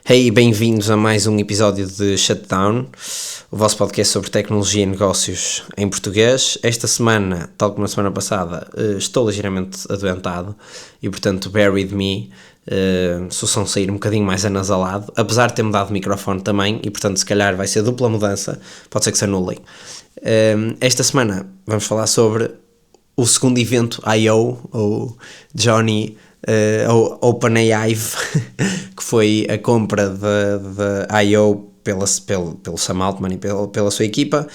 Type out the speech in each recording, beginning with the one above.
Hey, bem-vindos a mais um episódio de Shutdown, o vosso podcast sobre tecnologia e negócios em português. Esta semana, tal como na semana passada, estou ligeiramente adoentado e, portanto, bear with me, se o som sair um bocadinho mais anasalado, apesar de ter mudado de microfone também, e, portanto, se calhar vai ser dupla mudança, pode ser que se anulem. Esta semana vamos falar sobre o segundo evento I.O., ou Johnny OpenAI, que foi a compra da I.O. pelo Sam Altman e pela sua equipa,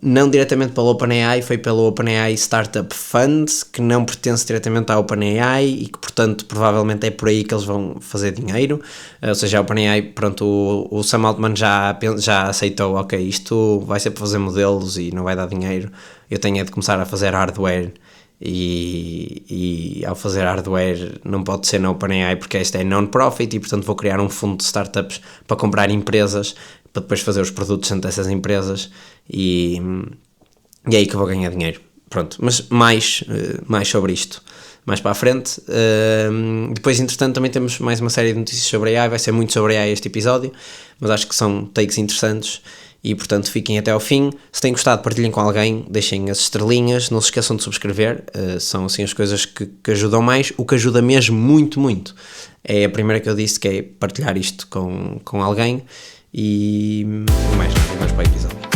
não diretamente pela OpenAI, foi pelo OpenAI Startup Fund, que não pertence diretamente à OpenAI e que, portanto, provavelmente é por aí que eles vão fazer dinheiro. Ou seja, a OpenAI, pronto, o Sam Altman já aceitou, ok, isto vai ser para fazer modelos e não vai dar dinheiro, eu tenho de começar a fazer hardware. E ao fazer hardware não pode ser na OpenAI porque esta é non-profit e, portanto, vou criar um fundo de startups para comprar empresas, para depois fazer os produtos dentro dessas empresas e é aí que eu vou ganhar dinheiro. Pronto, mas mais sobre isto mais para a frente. Depois, entretanto, também temos mais uma série de notícias sobre AI, vai ser muito sobre AI este episódio, mas acho que são takes interessantes. E, portanto, fiquem até ao fim. Se têm gostado, partilhem com alguém, deixem as estrelinhas, não se esqueçam de subscrever, são assim as coisas que ajudam mais. O que ajuda mesmo muito, muito, é a primeira que eu disse, que é partilhar isto com alguém. E mais nada, vamos para o episódio.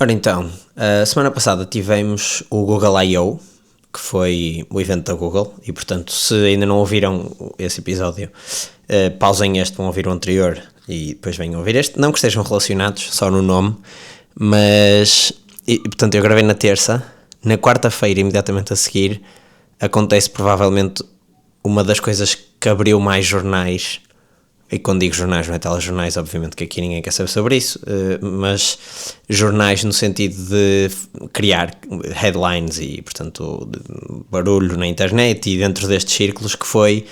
Ora então, a semana passada tivemos o Google I.O., que foi o evento da Google, e portanto, se ainda não ouviram esse episódio, pausem este, vão ouvir o anterior e depois venham ouvir este. Não que estejam relacionados, só no nome, mas, portanto, eu gravei na terça, na quarta-feira, imediatamente a seguir, acontece provavelmente uma das coisas que abriu mais jornais. E quando digo jornais, não é telejornais, obviamente que aqui ninguém quer saber sobre isso, mas jornais no sentido de criar headlines e, portanto, barulho na internet e dentro destes círculos, que foi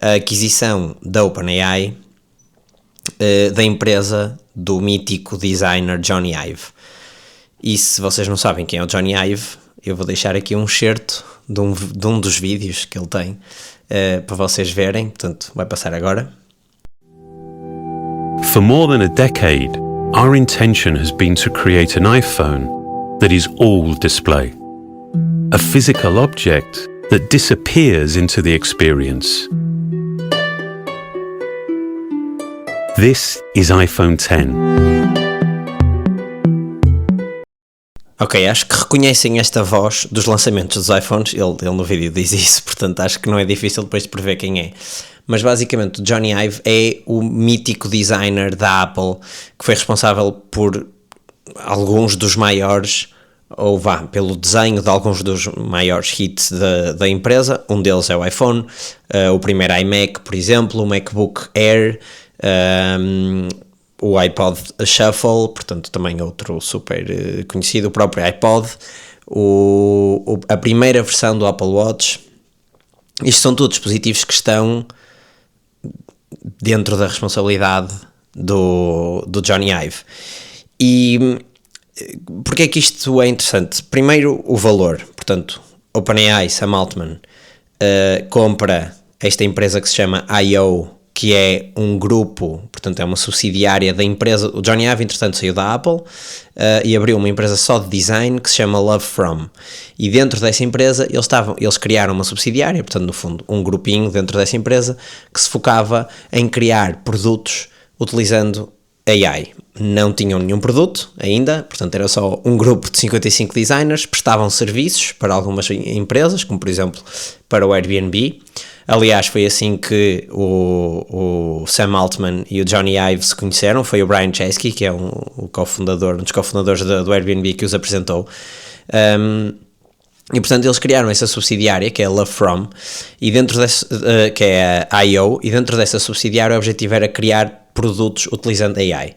a aquisição da OpenAI da empresa do mítico designer Jony Ive. E se vocês não sabem quem é o Jony Ive, eu vou deixar aqui um excerto de um dos vídeos que ele tem para vocês verem, portanto, vai passar agora. For more than a decade, our intention has been to create an iPhone that is all display. A physical object that disappears into the experience. This is iPhone X. Ok, acho que reconhecem esta voz dos lançamentos dos iPhones, ele no vídeo diz isso, portanto acho que não é difícil depois de prever quem é. Mas basicamente o Jony Ive é o mítico designer da Apple, que foi responsável por alguns dos maiores, ou pelo desenho de alguns dos maiores hits da empresa. Um deles é o iPhone, o primeiro iMac, por exemplo, o MacBook Air, o iPod Shuffle, portanto também outro super conhecido, o próprio iPod, a primeira versão do Apple Watch. Isto são todos dispositivos que estão dentro da responsabilidade do Jony Ive. E porque é que isto é interessante? Primeiro, o valor. Portanto, OpenAI, Sam Altman, compra esta empresa que se chama I.O., que é um grupo, portanto é uma subsidiária da empresa. O Jony Ive, entretanto, saiu da Apple e abriu uma empresa só de design que se chama Love From. E dentro dessa empresa eles criaram uma subsidiária, portanto, no fundo, um grupinho dentro dessa empresa que se focava em criar produtos utilizando AI. Não tinham nenhum produto ainda, portanto era só um grupo de 55 designers, prestavam serviços para algumas empresas, como por exemplo para o Airbnb. Aliás, foi assim que o Sam Altman e o Jony Ive se conheceram. Foi o Brian Chesky, que é um dos cofundadores do Airbnb, que os apresentou. E portanto eles criaram essa subsidiária, que é a Love From, e dentro que é a I.O., e dentro dessa subsidiária o objetivo era criar produtos utilizando AI.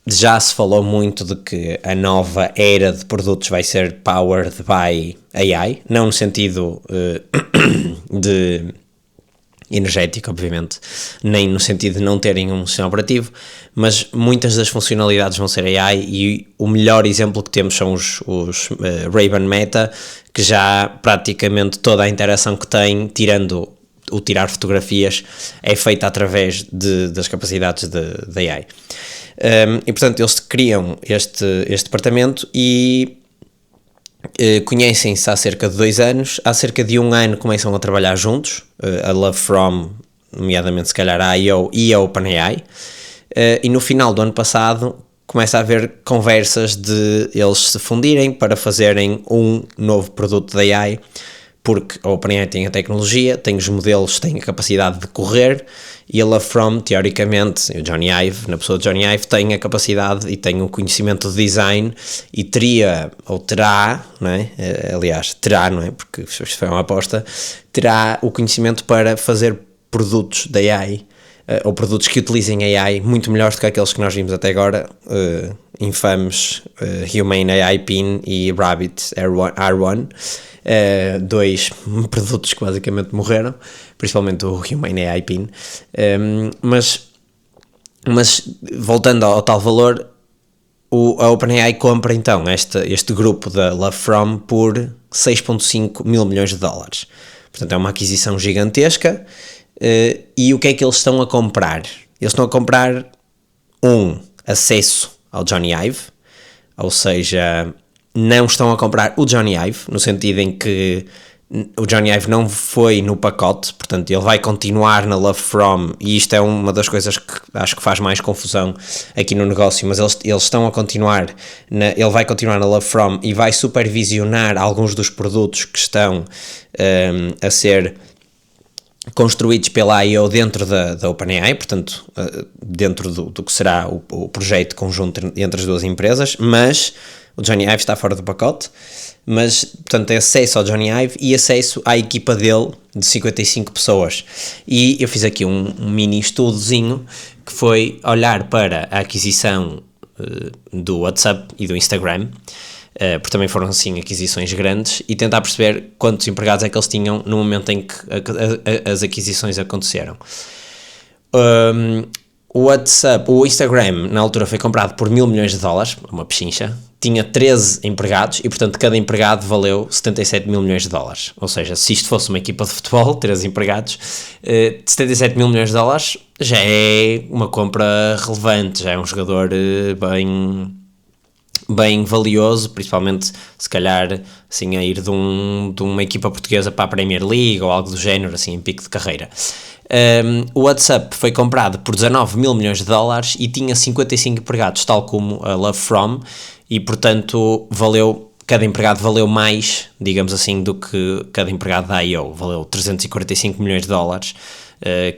já se falou muito de que a nova era de produtos vai ser powered by AI, não no sentido de energético, obviamente, nem no sentido de não terem um sistema operativo, mas muitas das funcionalidades vão ser AI, e o melhor exemplo que temos são os Ray-Ban Meta, que já praticamente toda a interação que tem, tirando o tirar fotografias, é feita através das capacidades de AI. E portanto eles criam este departamento e conhecem-se há cerca de 2 anos, há cerca de 1 ano começam a trabalhar juntos, a LoveFrom, nomeadamente se calhar a I.O. e a OpenAI, e no final do ano passado começa a haver conversas de eles se fundirem para fazerem um novo produto da AI, porque a OpenAI tem a tecnologia, tem os modelos, tem a capacidade de correr, e a LoveFrom, teoricamente, o Johnny Ive, na pessoa de Johnny Ive, tem a capacidade e tem o conhecimento de design, e terá, não é? Aliás, terá, não é? Porque isto foi uma aposta, terá o conhecimento para fazer produtos da AI, ou produtos que utilizem AI muito melhores do que aqueles que nós vimos até agora, infames Humane AI Pin e Rabbit R1, 2 produtos que basicamente morreram, principalmente o Humane AI Pin, mas voltando ao tal valor, a OpenAI compra então este grupo da LoveFrom por 6,5 mil milhões de dólares. Portanto, é uma aquisição gigantesca. E o que é que eles estão a comprar? Eles estão a comprar acesso ao Johnny Ive, ou seja, não estão a comprar o Johnny Ive, no sentido em que o Johnny Ive não foi no pacote, portanto ele vai continuar na LoveFrom, e isto é uma das coisas que acho que faz mais confusão aqui no negócio, mas eles estão a continuar, ele vai continuar na LoveFrom e vai supervisionar alguns dos produtos que estão a ser construídos pela I.O. dentro da OpenAI, portanto, dentro do que será o projeto conjunto entre as duas empresas, mas o Johnny Ive está fora do pacote, mas, portanto, é acesso ao Johnny Ive e acesso à equipa dele de 55 pessoas. E eu fiz aqui um mini estudozinho que foi olhar para a aquisição do WhatsApp e do Instagram, porque também foram assim aquisições grandes, e tentar perceber quantos empregados é que eles tinham no momento em que as aquisições aconteceram. O Instagram na altura foi comprado por 1.000 milhões de dólares, uma pechincha, tinha 13 empregados e portanto cada empregado valeu 77 mil milhões de dólares, ou seja, se isto fosse uma equipa de futebol, 13 empregados, 77 mil milhões de dólares já é uma compra relevante, já é um jogador bem valioso, principalmente se calhar assim a ir de uma equipa portuguesa para a Premier League ou algo do género, assim em pico de carreira. O WhatsApp foi comprado por 19 mil milhões de dólares e tinha 55 empregados, tal como a LoveFrom, e portanto cada empregado valeu mais, digamos assim, do que cada empregado da I.O. Valeu 345 milhões de dólares,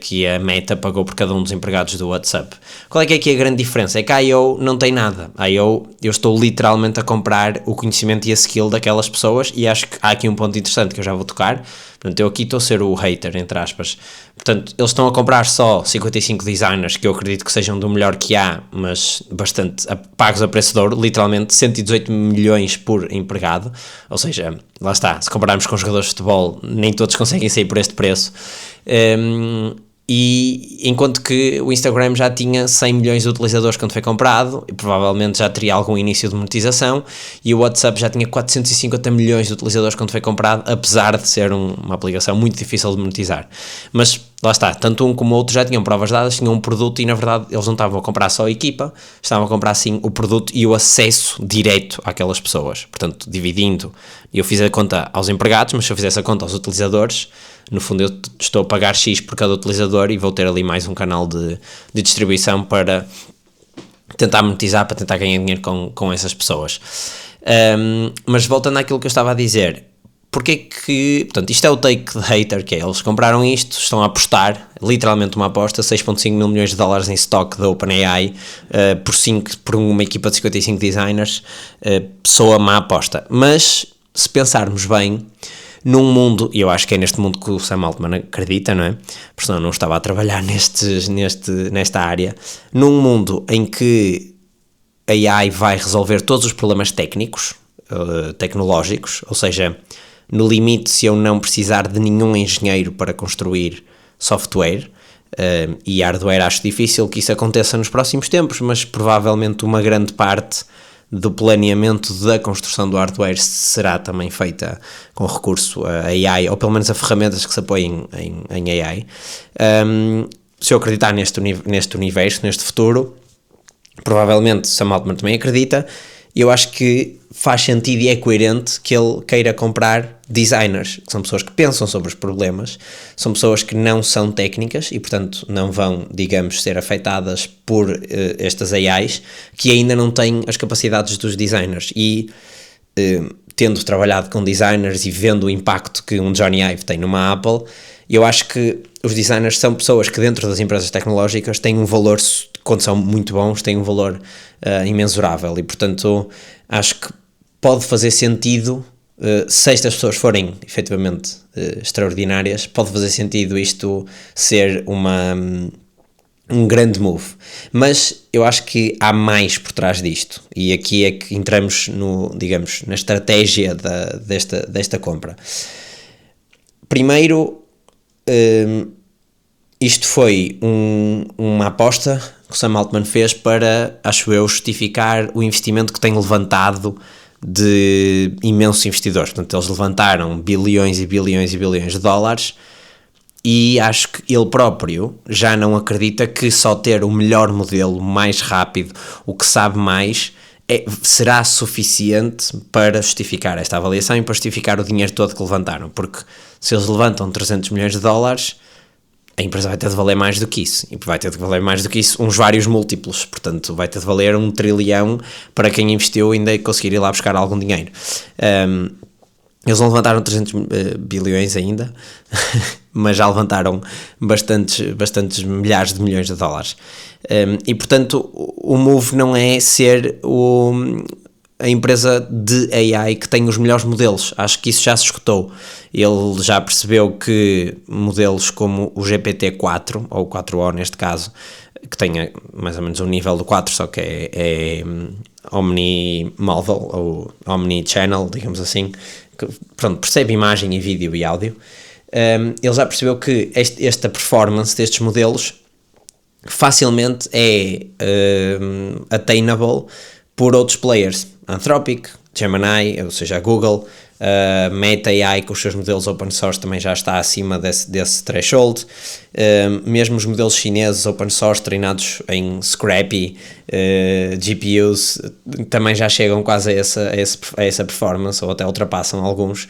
que a Meta pagou por cada um dos empregados do WhatsApp. Qual é que é aqui a grande diferença? É que a I.O. não tem nada. A I.O. eu estou literalmente a comprar o conhecimento e a skill daquelas pessoas, e acho que há aqui um ponto interessante que eu já vou tocar. Portanto, eu aqui estou a ser o hater, entre aspas. Portanto, eles estão a comprar só 55 designers, que eu acredito que sejam do melhor que há, mas bastante pagos a preço de ouro, literalmente 118 milhões por empregado, ou seja, lá está, se compararmos com jogadores de futebol, nem todos conseguem sair por este preço. E enquanto que o Instagram já tinha 100 milhões de utilizadores quando foi comprado, e provavelmente já teria algum início de monetização, e o WhatsApp já tinha 450 milhões de utilizadores quando foi comprado, apesar de ser uma aplicação muito difícil de monetizar. Mas lá está, tanto um como o outro já tinham provas dadas, tinham um produto, e na verdade eles não estavam a comprar só a equipa, estavam a comprar sim o produto e o acesso direto àquelas pessoas, portanto dividindo. Eu fiz a conta aos empregados, mas se eu fizesse a conta aos utilizadores, no fundo eu estou a pagar X por cada utilizador e vou ter ali mais um canal de distribuição para tentar monetizar, para tentar ganhar dinheiro com essas pessoas. Mas voltando àquilo que eu estava a dizer, porque que, portanto, isto é o take de hater, que é, eles compraram isto, estão a apostar, literalmente uma aposta, 6,5 mil milhões de dólares em stock da OpenAI, por uma equipa de 55 designers, soa má aposta. Mas, se pensarmos bem, num mundo, e eu acho que é neste mundo que o Sam Altman acredita, não é? Porque senão não estava a trabalhar nesta área, num mundo em que a AI vai resolver todos os problemas técnicos, tecnológicos, ou seja, no limite, se eu não precisar de nenhum engenheiro para construir software e hardware, acho difícil que isso aconteça nos próximos tempos, mas provavelmente uma grande parte do planeamento da construção do hardware será também feita com recurso a AI, ou pelo menos a ferramentas que se apoiem em AI. Se eu acreditar neste universo, neste futuro, provavelmente Sam Altman também acredita. Eu acho que faz sentido e é coerente que ele queira comprar designers, que são pessoas que pensam sobre os problemas, são pessoas que não são técnicas e, portanto, não vão, digamos, ser afetadas por estas AIs, que ainda não têm as capacidades dos designers. E, tendo trabalhado com designers e vendo o impacto que um Johnny Ive tem numa Apple, eu acho que os designers são pessoas que dentro das empresas tecnológicas têm um valor, quando são muito bons, têm um valor imensurável e, portanto, acho que pode fazer sentido, se estas pessoas forem efetivamente extraordinárias, pode fazer sentido isto ser um grande move. Mas eu acho que há mais por trás disto e aqui é que entramos na estratégia desta compra. Primeiro, isto foi uma aposta que o Sam Altman fez para, acho eu, justificar o investimento que tem levantado de imensos investidores. Portanto, eles levantaram bilhões e bilhões e bilhões de dólares e acho que ele próprio já não acredita que só ter o melhor modelo, mais rápido, o que sabe mais, será suficiente para justificar esta avaliação e para justificar o dinheiro todo que levantaram. Porque se eles levantam 300 milhões de dólares, a empresa vai ter de valer mais do que isso, e vai ter de valer mais do que isso uns vários múltiplos, portanto vai ter de valer 1 trilhão para quem investiu ainda conseguir ir lá buscar algum dinheiro. Eles não levantaram 300 bilhões ainda, mas já levantaram bastantes milhares de milhões de dólares. E portanto o move não é ser a empresa de AI que tem os melhores modelos. Acho que isso já se escutou. Ele já percebeu que modelos como o GPT-4, ou o 4o neste caso, que tenha mais ou menos o nível do 4, só que é omni-model, ou omni-channel, digamos assim, que, pronto, percebe imagem e vídeo e áudio. Ele já percebeu que esta performance destes modelos facilmente é attainable por outros players. Anthropic, Gemini, ou seja, a Google, Meta AI com os seus modelos open source também já está acima desse threshold. Mesmo os modelos chineses open source treinados em Scrappy, GPUs, também já chegam quase a essa performance, ou até ultrapassam alguns.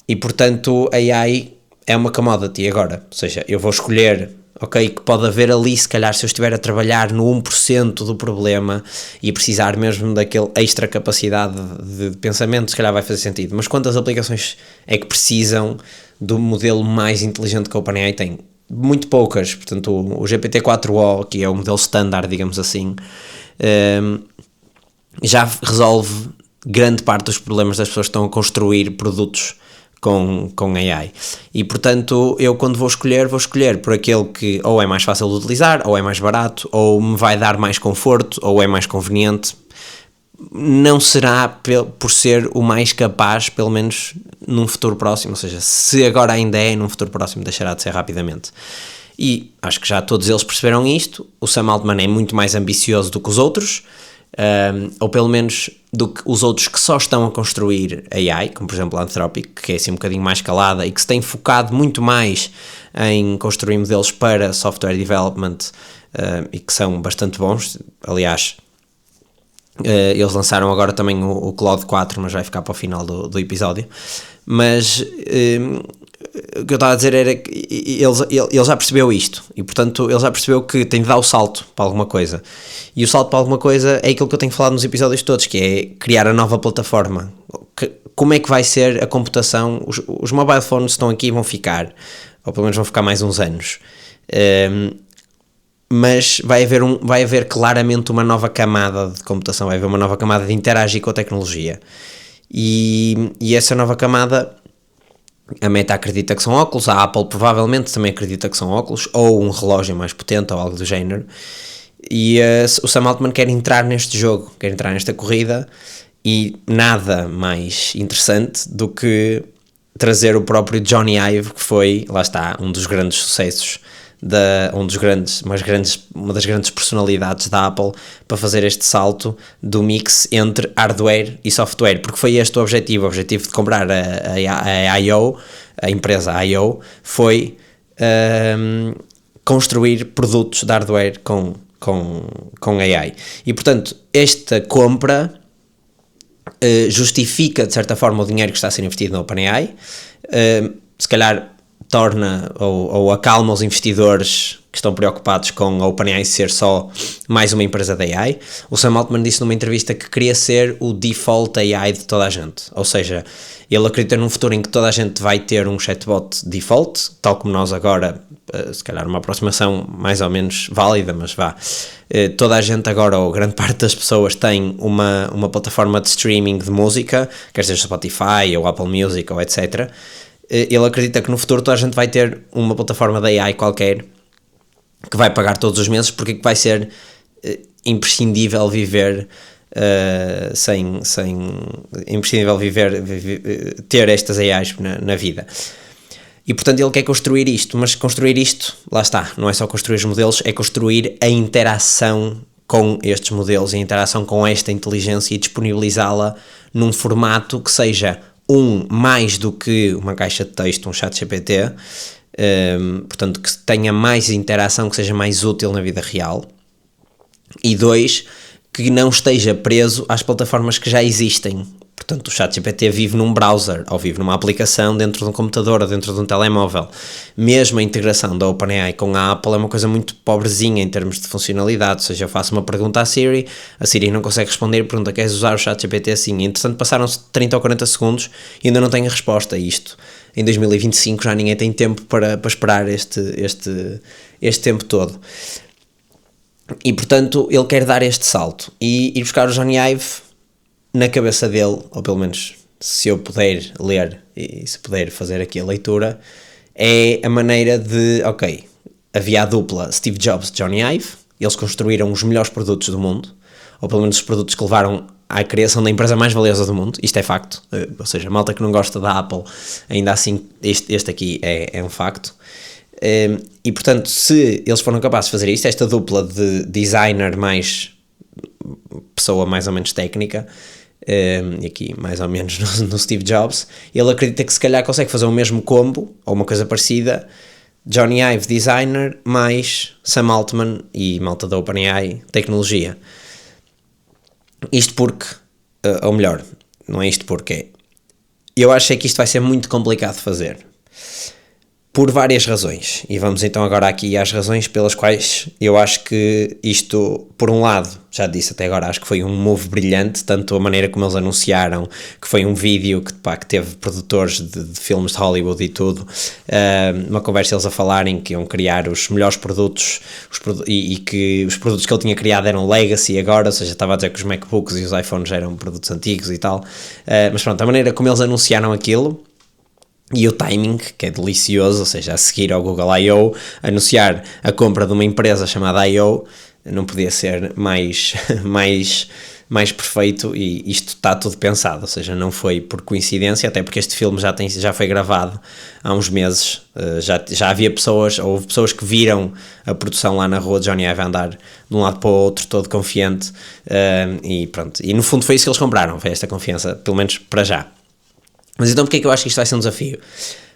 E portanto a AI é uma commodity agora, ou seja, eu vou escolher, ok, que pode haver ali, se calhar, se eu estiver a trabalhar no 1% do problema e precisar mesmo daquele extra capacidade de pensamento, se calhar vai fazer sentido. Mas quantas aplicações é que precisam do modelo mais inteligente que a OpenAI tem? Muito poucas. Portanto, o GPT-4o, que é o modelo standard, digamos assim, já resolve grande parte dos problemas das pessoas que estão a construir produtos com AI. E portanto eu quando vou escolher por aquele que ou é mais fácil de utilizar, ou é mais barato, ou me vai dar mais conforto, ou é mais conveniente. Não será por ser o mais capaz, pelo menos num futuro próximo, ou seja, se agora ainda é, num futuro próximo deixará de ser rapidamente. E acho que já todos eles perceberam isto. O Sam Altman é muito mais ambicioso do que os outros, ou pelo menos do que os outros que só estão a construir AI, como por exemplo a Anthropic, que é assim um bocadinho mais calada e que se tem focado muito mais em construir modelos para software development e que são bastante bons. Aliás, eles lançaram agora também o Claude 4, mas vai ficar para o final do episódio. Mas o que eu estava a dizer era que ele já percebeu isto e portanto ele já percebeu que tem de dar o salto para alguma coisa, e o salto para alguma coisa é aquilo que eu tenho falado nos episódios todos, que é criar a nova plataforma. Como é que vai ser a computação? Os mobile phones estão aqui e vão ficar, ou pelo menos vão ficar mais uns anos, mas vai haver claramente uma nova camada de computação, vai haver uma nova camada de interagir com a tecnologia, e essa nova camada, a Meta acredita que são óculos, a Apple provavelmente também acredita que são óculos, ou um relógio mais potente, ou algo do género. E o Sam Altman quer entrar neste jogo, quer entrar nesta corrida, e nada mais interessante do que trazer o próprio Johnny Ive, que foi, lá está, um dos grandes sucessos, uma das grandes personalidades da Apple, para fazer este salto do mix entre hardware e software, porque foi este o objetivo de comprar a I.O., a empresa I.O., foi construir produtos de hardware com AI. E, portanto, esta compra justifica, de certa forma, o dinheiro que está a ser investido na OpenAI, se calhar torna ou acalma os investidores que estão preocupados com a OpenAI ser só mais uma empresa de AI. O Sam Altman disse numa entrevista que queria ser o default AI de toda a gente, ou seja, ele acredita num futuro em que toda a gente vai ter um chatbot default, tal como nós agora, se calhar uma aproximação mais ou menos válida, mas toda a gente agora, ou grande parte das pessoas, tem uma plataforma de streaming de música, quer seja Spotify ou Apple Music ou etc. Ele acredita que no futuro toda a gente vai ter uma plataforma de AI qualquer que vai pagar todos os meses, porque vai ser imprescindível viver ter estas AIs na vida. E portanto ele quer construir isto, mas construir isto, lá está, não é só construir os modelos, é construir a interação com estes modelos, a interação com esta inteligência e disponibilizá-la num formato que seja mais do que uma caixa de texto, um chat GPT, portanto que tenha mais interação, que seja mais útil na vida real, e 2, que não esteja preso às plataformas que já existem. Portanto, o ChatGPT vive num browser, ou vive numa aplicação dentro de um computador ou dentro de um telemóvel. Mesmo a integração da OpenAI com a Apple é uma coisa muito pobrezinha em termos de funcionalidade, ou seja, eu faço uma pergunta à Siri, a Siri não consegue responder, pergunta: queres usar o ChatGPT assim? Entretanto, passaram-se 30 ou 40 segundos e ainda não tenho a resposta a isto. Em 2025 já ninguém tem tempo para esperar este tempo todo. E, portanto, ele quer dar este salto e ir buscar o Johnny Ive na cabeça dele, ou pelo menos se eu puder ler e se puder fazer aqui a leitura, é a maneira de, ok, havia a dupla Steve Jobs e Johnny Ive, eles construíram os melhores produtos do mundo, ou pelo menos os produtos que levaram à criação da empresa mais valiosa do mundo, isto é facto, ou seja, a malta que não gosta da Apple, ainda assim este aqui é um facto. E portanto, se eles foram capazes de fazer isto, esta dupla de designer mais pessoa mais ou menos técnica, e aqui mais ou menos no Steve Jobs, ele acredita que se calhar consegue fazer o mesmo combo, ou uma coisa parecida, Johnny Ive designer mais Sam Altman e malta da OpenAI tecnologia. Isto porque, ou melhor, não é isto porque, eu acho que isto vai ser muito complicado de fazer, por várias razões, e vamos então agora aqui às razões pelas quais eu acho que isto, por um lado, já disse até agora, acho que foi um move brilhante, tanto a maneira como eles anunciaram, que foi um vídeo que teve produtores de filmes de Hollywood e tudo, uma conversa eles a falarem que iam criar os melhores produtos, e que os produtos que ele tinha criado eram legacy agora, ou seja, estava a dizer que os MacBooks e os iPhones eram produtos antigos e tal, mas pronto, a maneira como eles anunciaram aquilo, e o timing, que é delicioso, ou seja, a seguir ao Google I.O., anunciar a compra de uma empresa chamada I.O., não podia ser mais perfeito, e isto está tudo pensado, ou seja, não foi por coincidência, até porque este filme já foi gravado há uns meses, já havia houve pessoas que viram a produção lá na rua de Johnny Ive andar de um lado para o outro, todo confiante, e pronto, e no fundo foi isso que eles compraram, foi esta confiança, pelo menos para já. Mas então porquê é que eu acho que isto vai ser um desafio?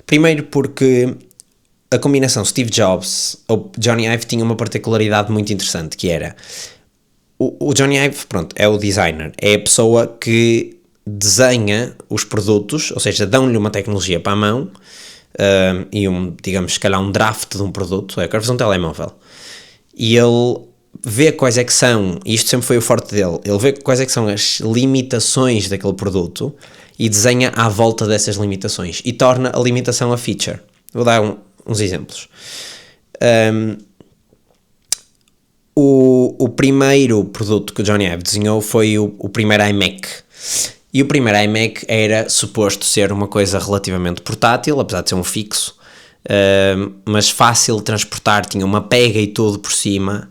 Primeiro porque a combinação Steve Jobs ou Johnny Ive tinha uma particularidade muito interessante, que era o Johnny Ive, pronto, é o designer, é a pessoa que desenha os produtos, ou seja, dão-lhe uma tecnologia para a mão, e digamos, se calhar um draft de um produto, eu quero fazer um telemóvel, e ele vê quais é que são, e isto sempre foi o forte dele, ele vê quais é que são as limitações daquele produto e desenha à volta dessas limitações e torna a limitação a feature. Vou dar uns exemplos. O primeiro produto que o Johnny Ive desenhou foi o primeiro iMac. E o primeiro iMac era suposto ser uma coisa relativamente portátil, apesar de ser um fixo, mas fácil de transportar, tinha uma pega e tudo por cima,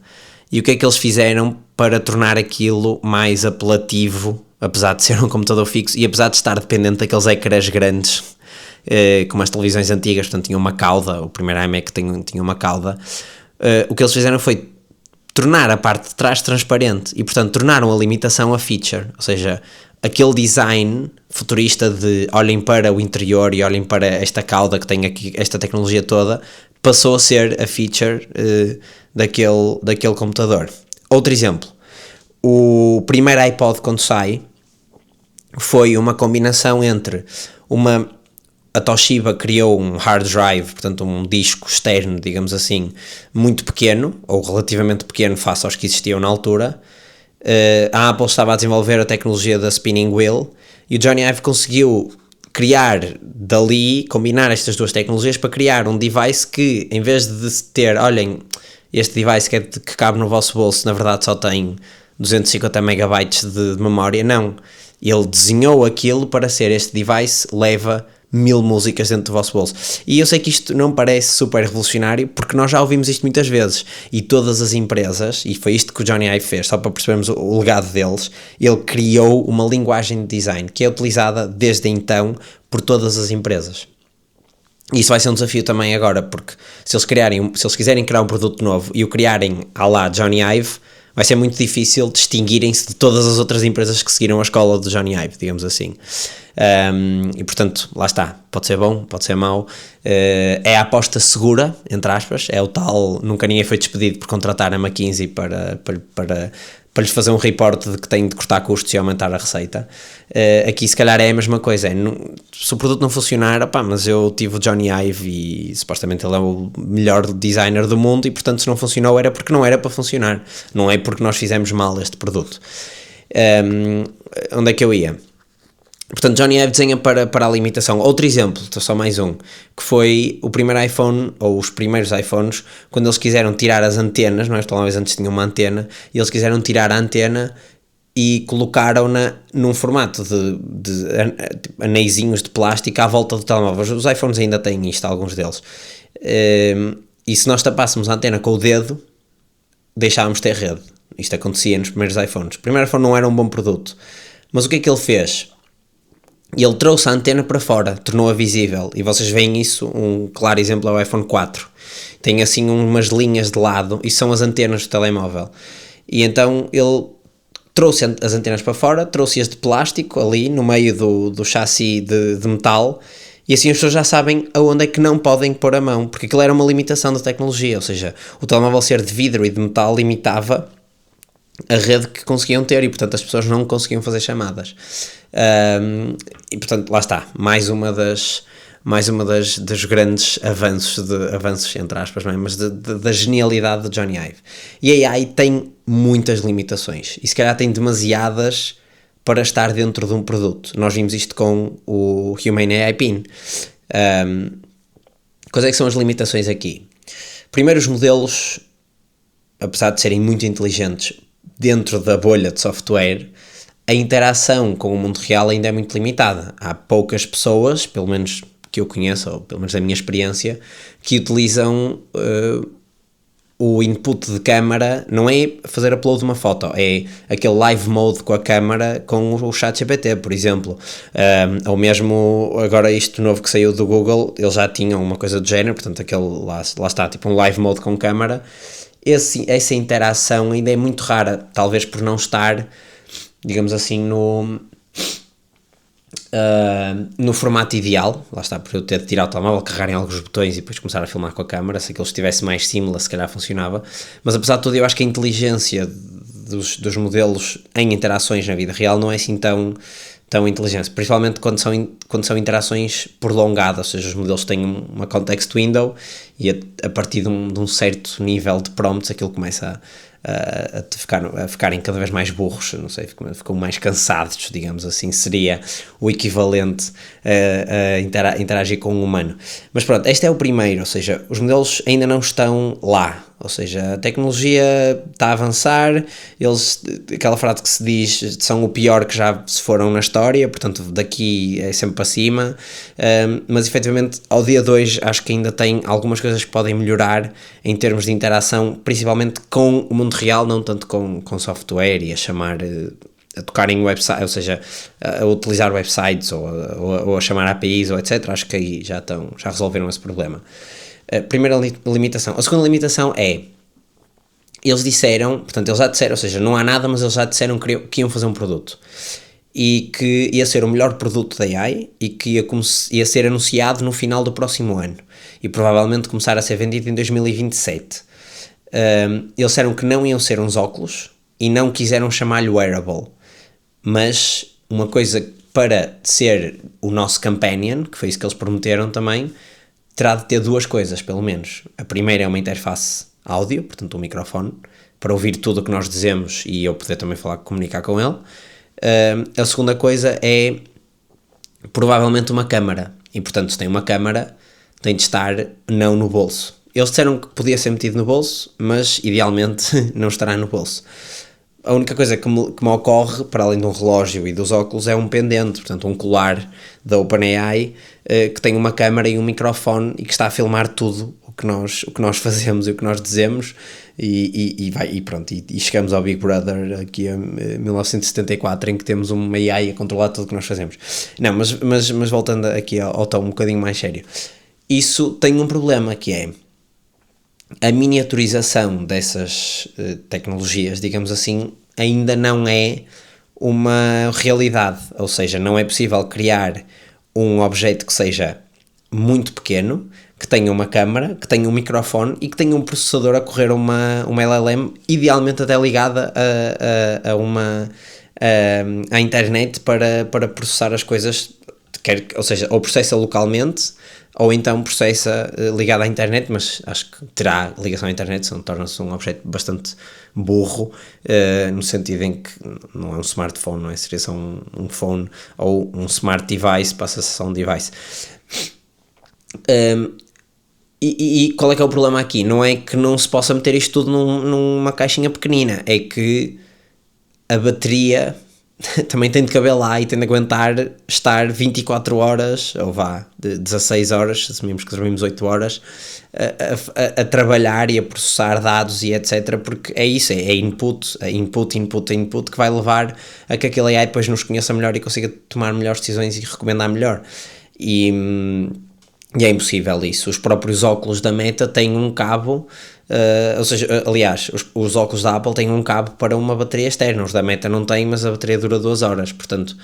E o que é que eles fizeram para tornar aquilo mais apelativo, apesar de ser um computador fixo e apesar de estar dependente daqueles ecrãs grandes, como as televisões antigas, portanto tinha uma cauda, o primeiro iMac tinha uma cauda. O que eles fizeram foi tornar a parte de trás transparente e, portanto, tornaram a limitação a feature, ou seja, aquele design futurista de olhem para o interior e olhem para esta cauda que tem aqui, esta tecnologia toda, passou a ser a feature daquele computador. Outro exemplo, o primeiro iPod quando sai foi uma combinação entre a Toshiba criou um hard drive, portanto um disco externo, digamos assim, muito pequeno, ou relativamente pequeno face aos que existiam na altura. A Apple estava a desenvolver a tecnologia da spinning wheel e o Jony Ive conseguiu criar dali, combinar estas duas tecnologias para criar um device que, em vez de ter, olhem, este device que cabe no vosso bolso, na verdade só tem 250 megabytes de memória, não. Ele desenhou aquilo para ser este device, leva 1000 músicas dentro do vosso bolso. E eu sei que isto não parece super revolucionário, porque nós já ouvimos isto muitas vezes, e todas as empresas, e foi isto que o Jony Ive fez, só para percebermos o legado deles, ele criou uma linguagem de design que é utilizada desde então por todas as empresas. E isso vai ser um desafio também agora, porque se eles quiserem criar um produto novo e o criarem à la Jony Ive, vai ser muito difícil distinguirem-se de todas as outras empresas que seguiram a escola do Jony Ive, digamos assim. E portanto, lá está, pode ser bom, pode ser mau, é a aposta segura, entre aspas, é o tal, nunca ninguém foi despedido por contratar a McKinsey para lhes fazer um report de que tem de cortar custos e aumentar a receita. Aqui se calhar é a mesma coisa, se o produto não funcionar, mas eu tive o Jony Ive e supostamente ele é o melhor designer do mundo e portanto se não funcionou era porque não era para funcionar, não é porque nós fizemos mal este produto. Onde é que eu ia? Portanto, Jony Ive desenha para a limitação. Outro exemplo, só mais um, que foi o primeiro iPhone, ou os primeiros iPhones, quando eles quiseram tirar as antenas, não é? Os telemóveis antes tinham uma antena, e eles quiseram tirar a antena e colocaram-na num formato de aneizinhos de plástico à volta do telemóvel. Os iPhones ainda têm isto, alguns deles. E se nós tapássemos a antena com o dedo, deixávamos de ter rede. Isto acontecia nos primeiros iPhones. O primeiro iPhone não era um bom produto. Mas o que é que ele fez? Ele trouxe a antena para fora, tornou-a visível, e vocês veem isso, um claro exemplo é o iPhone 4, tem assim umas linhas de lado, e são as antenas do telemóvel, e então ele trouxe as antenas para fora, trouxe-as de plástico ali no meio do chassi de metal, e assim as pessoas já sabem aonde é que não podem pôr a mão, porque aquilo era uma limitação da tecnologia, ou seja, o telemóvel ser de vidro e de metal limitava a rede que conseguiam ter e portanto as pessoas não conseguiam fazer chamadas. E portanto lá está, mais uma dos grandes avanços entre aspas, não é? Mas da genialidade de Jony Ive. E a AI tem muitas limitações e se calhar tem demasiadas para estar dentro de um produto. Nós vimos isto com o Humane AI Pin. Quais é que são as limitações aqui? Primeiro, os modelos, apesar de serem muito inteligentes dentro da bolha de software, a interação com o mundo real ainda é muito limitada. Há poucas pessoas, pelo menos que eu conheço, ou pelo menos da minha experiência, que utilizam o input de câmara, não é fazer upload de uma foto, é aquele live mode com a câmara com o ChatGPT, por exemplo. Ou mesmo, agora isto novo que saiu do Google, eles já tinham uma coisa do género, portanto aquele, lá está, tipo um live mode com câmara. Essa interação ainda é muito rara, talvez por não estar, digamos assim, no formato ideal. Lá está, por eu ter de tirar o telemóvel, carregar em alguns botões e depois começar a filmar com a câmera. Se aquilo estivesse mais seamless, se calhar funcionava, mas apesar de tudo eu acho que a inteligência dos modelos em interações na vida real não é assim tão inteligente, principalmente quando são interações prolongadas, ou seja, os modelos têm uma context window e a partir de um certo nível de prompts aquilo começa a ficarem cada vez mais burros, não sei, ficam mais cansados, digamos assim, seria o equivalente a interagir com um humano. Mas pronto, este é o primeiro, ou seja, os modelos ainda não estão lá, ou seja, a tecnologia está a avançar, aquela frase que se diz, são o pior que já se foram na história, portanto daqui é sempre para cima, mas efetivamente ao dia de hoje acho que ainda tem algumas coisas que podem melhorar em termos de interação, principalmente com o mundo real, não tanto com software e a tocar em websites, ou seja, a utilizar websites ou a chamar APIs ou etc. Acho que aí já resolveram esse problema. A primeira limitação. A segunda limitação é, eles já disseram, ou seja, não há nada, mas eles já disseram que iam fazer um produto e que ia ser o melhor produto da AI e que ia ser anunciado no final do próximo ano e provavelmente começar a ser vendido em 2027. Eles disseram que não iam ser uns óculos e não quiseram chamar-lhe wearable, mas uma coisa para ser o nosso companion, que foi isso que eles prometeram também, terá de ter duas coisas, pelo menos. A primeira é uma interface áudio, portanto um microfone, para ouvir tudo o que nós dizemos e eu poder também comunicar com ele. A segunda coisa é provavelmente uma câmara, e portanto se tem uma câmara tem de estar não no bolso. Eles disseram que podia ser metido no bolso, mas idealmente não estará no bolso. A única coisa que me ocorre, para além de um relógio e dos óculos, é um pendente, portanto um colar da OpenAI que tem uma câmera e um microfone e que está a filmar tudo o que nós fazemos e o que nós dizemos e chegamos ao Big Brother aqui a 1974 em que temos uma AI a controlar tudo o que nós fazemos. Não, mas voltando aqui ao tom um bocadinho mais sério, isso tem um problema que é a miniaturização dessas tecnologias, digamos assim, ainda não é uma realidade, ou seja, não é possível criar um objeto que seja muito pequeno, que tenha uma câmara, que tenha um microfone e que tenha um processador a correr uma LLM, idealmente até ligada à internet para processar as coisas, ou seja, ou processa localmente ou então processa ligado à internet, mas acho que terá ligação à internet, senão torna-se um objeto bastante burro, no sentido em que não é um smartphone, não é? Seria só um phone, ou um smart device, passa a ser só um device. E qual é que é o problema aqui? Não é que não se possa meter isto tudo numa caixinha pequenina, é que a bateria também tem de caber lá e tem de aguentar estar 24 horas, ou de 16 horas, assumimos que dormimos 8 horas, a trabalhar e a processar dados e etc, porque é isso, é input que vai levar a que aquele AI depois nos conheça melhor e consiga tomar melhores decisões e recomendar melhor. E é impossível isso. Os próprios óculos da Meta têm um cabo, ou seja, aliás, os óculos da Apple têm um cabo para uma bateria externa, os da Meta não têm, mas a bateria dura 2 horas, portanto,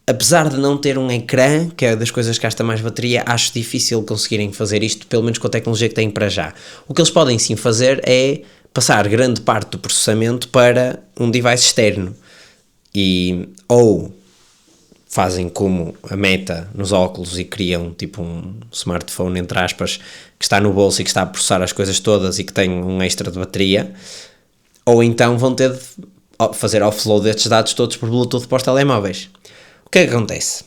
apesar de não ter um ecrã, que é das coisas que gasta mais bateria, acho difícil conseguirem fazer isto, pelo menos com a tecnologia que têm para já. O que eles podem sim fazer é passar grande parte do processamento para um device externo, ou fazem como a Meta nos óculos e criam tipo um smartphone, entre aspas, que está no bolso e que está a processar as coisas todas e que tem um extra de bateria, ou então vão ter de fazer offload destes dados todos por Bluetooth para os telemóveis. O que é que acontece?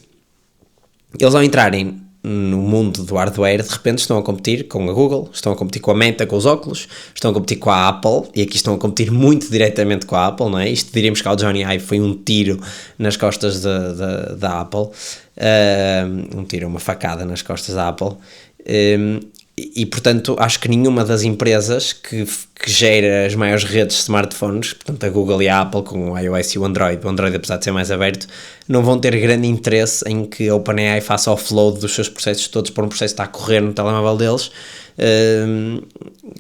Eles, ao entrarem no mundo do hardware, de repente estão a competir com a Google, estão a competir com a Meta, com os óculos, estão a competir com a Apple, e aqui estão a competir muito diretamente com a Apple, não é? Isto diríamos que ao Johnny Ive foi um tiro nas costas da Apple, um tiro, uma facada nas costas da Apple, e portanto acho que nenhuma das empresas que gera as maiores redes de smartphones, portanto a Google e a Apple com o iOS e o Android apesar de ser mais aberto, não vão ter grande interesse em que a OpenAI faça offload dos seus processos todos para um processo que está a correr no telemóvel deles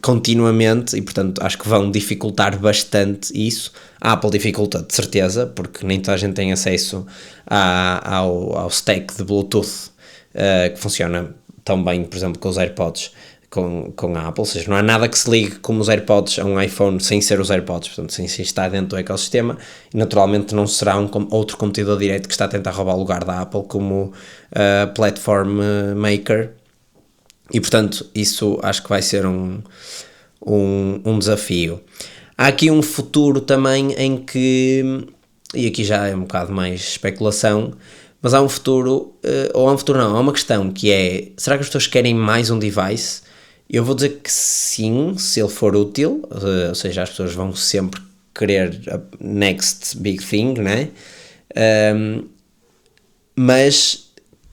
continuamente, e portanto acho que vão dificultar bastante isso. A Apple dificulta de certeza, porque nem toda a gente tem acesso ao stack de Bluetooth que funciona tão bem, por exemplo, com os AirPods com a Apple, ou seja, não há nada que se ligue como os AirPods a um iPhone sem ser os AirPods, portanto, sem estar dentro do ecossistema, e naturalmente não será outro competidor direto que está a tentar roubar o lugar da Apple como Platform Maker, e portanto isso acho que vai ser um desafio. Há aqui um futuro também em que, e aqui já é um bocado mais especulação, mas há um futuro, há uma questão que é, será que as pessoas querem mais um device? Eu vou dizer que sim, se ele for útil, ou seja, as pessoas vão sempre querer a next big thing, né? Mas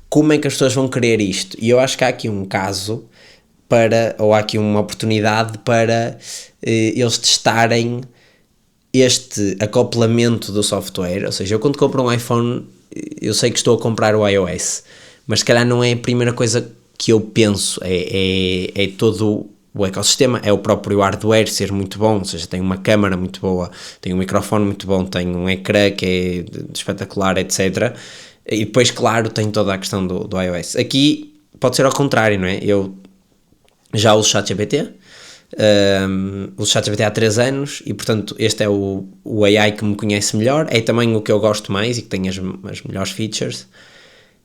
como é que as pessoas vão querer isto? E eu acho que há aqui um caso ou há aqui uma oportunidade para eles testarem este acoplamento do software. Ou seja, eu quando compro um iPhone, eu sei que estou a comprar o iOS, mas se calhar não é a primeira coisa que eu penso, é todo o ecossistema, é o próprio hardware ser muito bom, ou seja, tem uma câmara muito boa, tem um microfone muito bom, tem um ecrã que é espetacular, etc. E depois, claro, tem toda a questão do iOS. Aqui pode ser ao contrário, não é? Eu já uso ChatGPT, uso ChatGPT há 3 anos e, portanto, este é o AI que me conhece melhor, é também o que eu gosto mais e que tem as melhores features.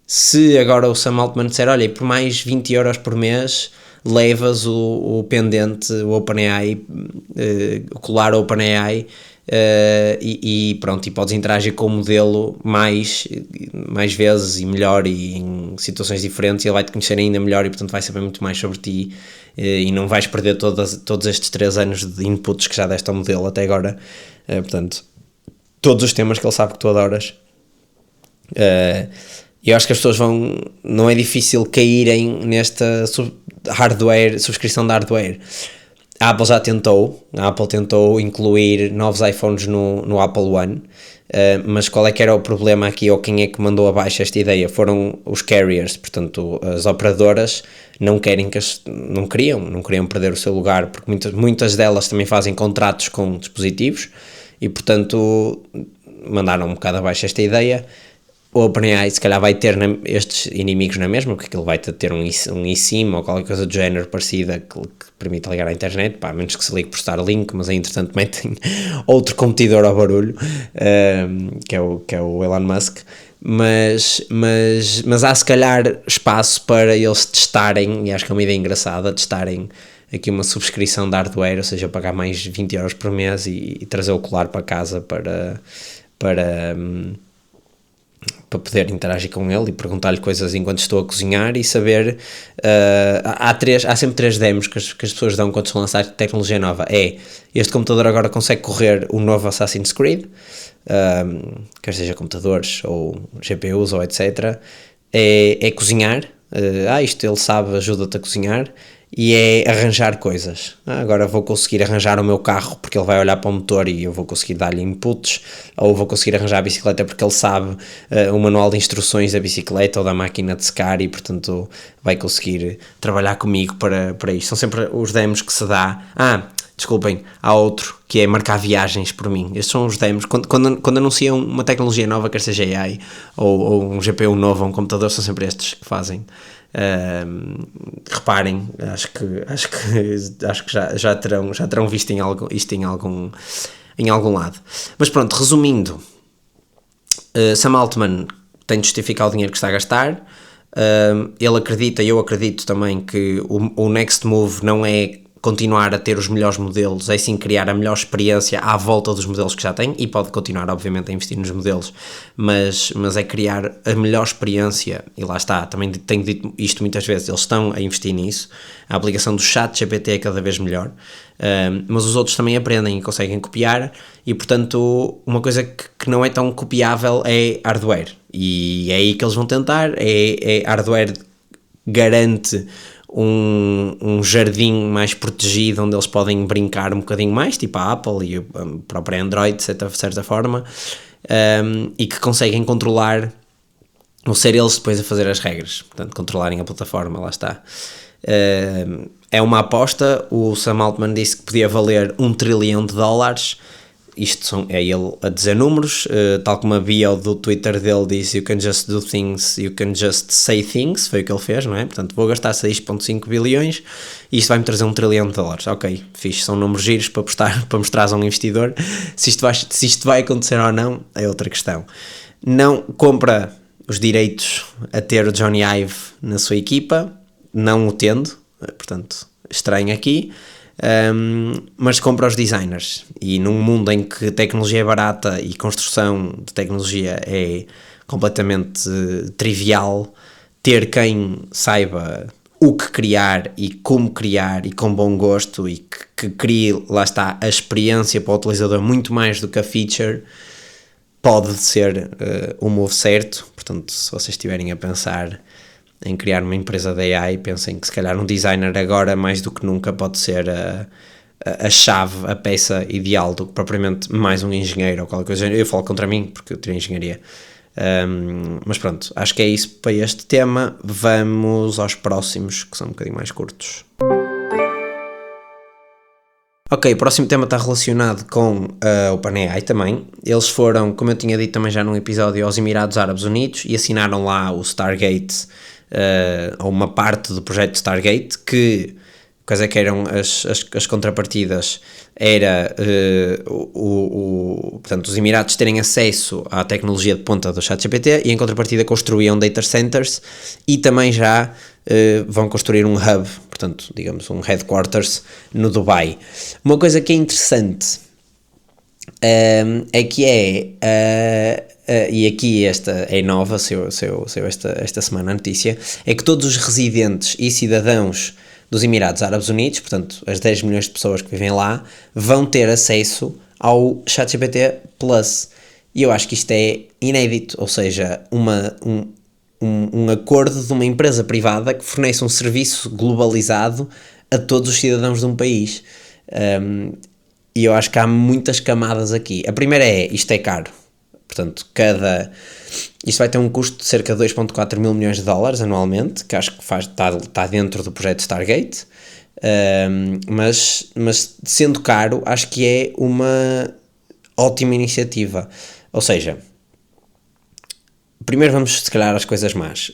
Se agora o Sam Altman disser, olha, por mais 20 euros por mês levas o pendente, o OpenAI, o colar OpenAI, e pronto, e podes interagir com o modelo mais vezes e melhor e em situações diferentes, e ele vai-te conhecer ainda melhor e portanto vai saber muito mais sobre ti, e não vais perder todos estes 3 anos de inputs que já deste ao modelo até agora, portanto, todos os temas que ele sabe que tu adoras. Eu acho que as pessoas não é difícil caírem nesta subscrição de hardware. A Apple tentou incluir novos iPhones no Apple One, mas qual é que era o problema aqui, ou quem é que mandou abaixo esta ideia? Foram os carriers, portanto as operadoras não queriam perder o seu lugar, porque muitas delas também fazem contratos com dispositivos e portanto mandaram um bocado abaixo esta ideia. O OpenAI se calhar vai ter estes inimigos na mesma, porque aquilo vai ter um eSIM ou qualquer coisa do género parecida que permita ligar à internet, a menos que se ligue por Starlink, mas aí entretanto metem outro competidor ao barulho, que é o Elon Musk, mas há se calhar espaço para eles testarem, e acho que é uma ideia engraçada, testarem aqui uma subscrição de hardware, ou seja, pagar mais 20 euros por mês e trazer o colar para casa para poder interagir com ele e perguntar-lhe coisas enquanto estou a cozinhar e saber. Há sempre 3 demos que as pessoas dão quando se lançar tecnologia nova. Este computador agora consegue correr o novo Assassin's Creed, quer seja computadores ou GPUs ou etc. É cozinhar, isto ele sabe, ajuda-te a cozinhar. E é arranjar coisas. Agora vou conseguir arranjar o meu carro porque ele vai olhar para o motor e eu vou conseguir dar-lhe inputs, ou vou conseguir arranjar a bicicleta porque ele sabe o manual de instruções da bicicleta ou da máquina de secar e portanto vai conseguir trabalhar comigo para isto. São sempre os demos que se dá. Desculpem, há outro que é marcar viagens por mim. Estes são os demos. Quando anunciam uma tecnologia nova, quer seja AI ou um GPU novo ou um computador, são sempre estes que fazem. Reparem, acho que já terão visto isto em algum lado. Mas pronto, resumindo, Sam Altman tem de justificar o dinheiro que está a gastar. Ele acredita, e eu acredito também, que o next move não é continuar a ter os melhores modelos, é sim criar a melhor experiência à volta dos modelos que já tem, e pode continuar obviamente a investir nos modelos, mas é criar a melhor experiência, e lá está, também tenho dito isto muitas vezes, eles estão a investir nisso, a aplicação do ChatGPT é cada vez melhor, mas os outros também aprendem e conseguem copiar, e portanto uma coisa que não é tão copiável é hardware, e é aí que eles vão tentar, hardware garante um jardim mais protegido onde eles podem brincar um bocadinho mais, tipo a Apple e a própria Android, de certa forma, e que conseguem controlar, ou ser eles depois a fazer as regras, portanto controlarem a plataforma, lá está. É uma aposta, o Sam Altman disse que podia valer $1 trilhão, isto é ele a dizer números, tal como a bio do Twitter dele diz, you can just do things, you can just say things, foi o que ele fez, não é? Portanto, vou gastar 6,5 bilhões e isto vai-me trazer $1 trilhão. Ok, fixe, são números giros para mostrar a um investidor. Se isto vai acontecer ou não, é outra questão. Não compra os direitos a ter o Johnny Ive na sua equipa, não o tendo, portanto, estranho aqui. Mas compra os designers, e num mundo em que tecnologia é barata e construção de tecnologia é completamente trivial, ter quem saiba o que criar e com bom gosto, e que crie, lá está, a experiência para o utilizador muito mais do que a feature, pode ser o move certo. Portanto, se vocês estiverem a pensar em criar uma empresa de AI, pensem que se calhar um designer agora mais do que nunca pode ser a chave, a peça ideal, do que propriamente mais um engenheiro ou qualquer coisa. Eu falo contra mim porque eu tirei engenharia. Mas pronto, acho que é isso para este tema. Vamos aos próximos, que são um bocadinho mais curtos. Ok, o próximo tema está relacionado com a OpenAI também. Eles foram, como eu tinha dito também já num episódio, aos Emirados Árabes Unidos e assinaram lá o Stargate, ou uma parte do projeto Stargate, que quais é que eram as contrapartidas? Era portanto, os Emirados terem acesso à tecnologia de ponta do ChatGPT, e em contrapartida construíam data centers, e também já vão construir um hub, portanto, digamos, um headquarters no Dubai. Uma coisa que é interessante é que e aqui esta é nova, saiu esta semana a notícia, é que todos os residentes e cidadãos dos Emirados Árabes Unidos, portanto as 10 milhões de pessoas que vivem lá, vão ter acesso ao ChatGPT Plus. E eu acho que isto é inédito, ou seja, um acordo de uma empresa privada que fornece um serviço globalizado a todos os cidadãos de um país. E eu acho que há muitas camadas aqui. A primeira isto é caro. Portanto, isto vai ter um custo de cerca de 2,4 mil milhões de dólares anualmente, que acho que está dentro do projeto Stargate, mas sendo caro, acho que é uma ótima iniciativa. Ou seja, primeiro vamos se calhar às coisas más.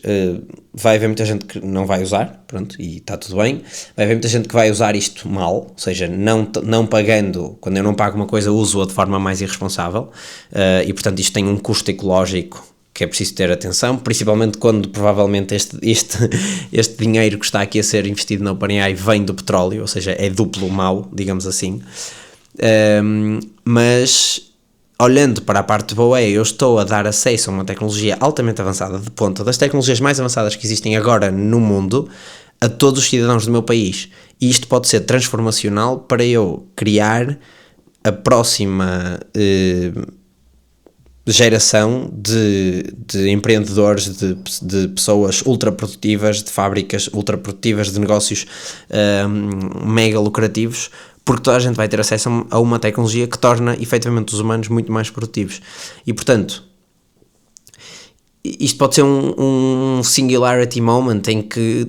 Vai haver muita gente que não vai usar, pronto, e está tudo bem. Vai haver muita gente que vai usar isto mal, ou seja, não pagando. Quando eu não pago uma coisa, uso-a de forma mais irresponsável, e portanto isto tem um custo ecológico que é preciso ter atenção, principalmente quando provavelmente este dinheiro que está aqui a ser investido na OpenAI vem do petróleo, ou seja, é duplo mau, digamos assim. Mas olhando para a parte boa, eu estou a dar acesso a uma tecnologia altamente avançada, de ponta, das tecnologias mais avançadas que existem agora no mundo, a todos os cidadãos do meu país. E isto pode ser transformacional para eu criar a próxima geração de empreendedores, de pessoas ultraprodutivas, de fábricas ultraprodutivas, de negócios mega lucrativos, porque toda a gente vai ter acesso a uma tecnologia que torna efetivamente os humanos muito mais produtivos. E portanto, isto pode ser um singularity moment em que